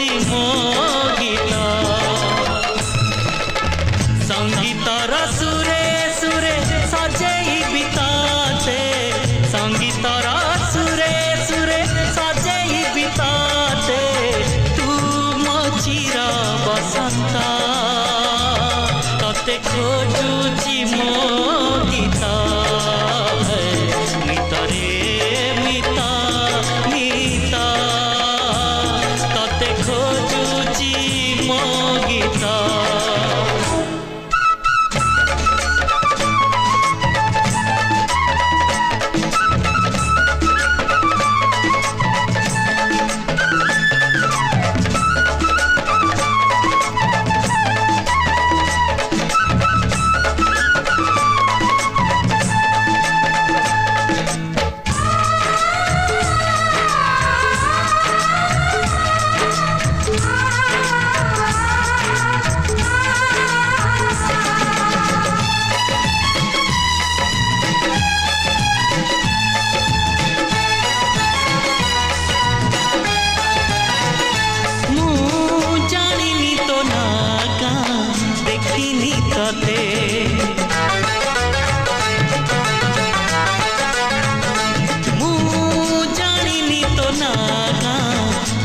खोजुची मो गीत संगीतर सुरे सुरे सजेई बिताते संगीतर सुरे सुरे सजेई बिताते तू मो चिर बसंत तते खोजुची मो गीत मित रे मित मित तते खोजुची मो गीत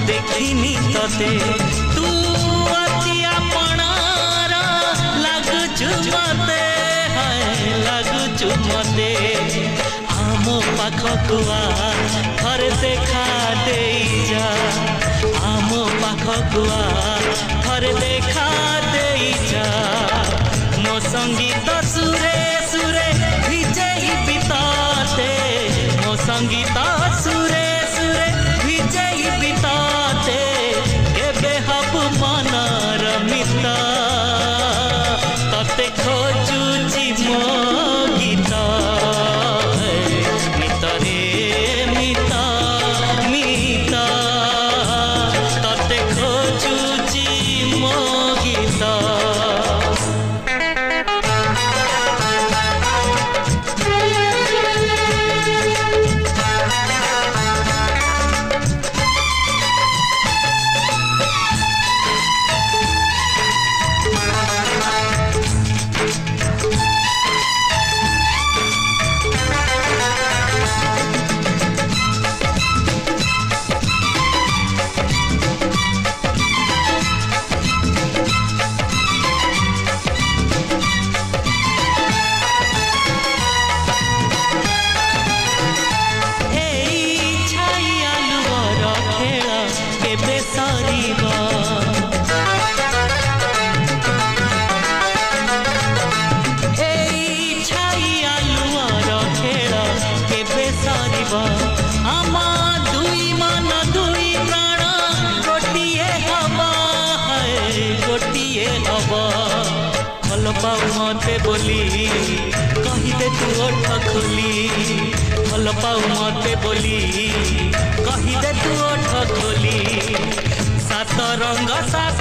देखिनी तते तू अति अपनार लगुचु मते हाय लगुचु मते आम पाखकु आ थरे देखा देई जा आम पाखकु आ थरे देखा देई जा मो संगीत सुरे सुरे भिजेई बिताते मो संगीत सुरे सुरे भिजेई बिताते केबे हब मनर मित तते खोजुची मो गीत मित रे मित मित तते खोजुची मो गीत भल पाऊ मते बोली कहीदे तू ओठ खोली भल पाऊ मते बोली कहीदे तू ओठ खोली सात रंग सात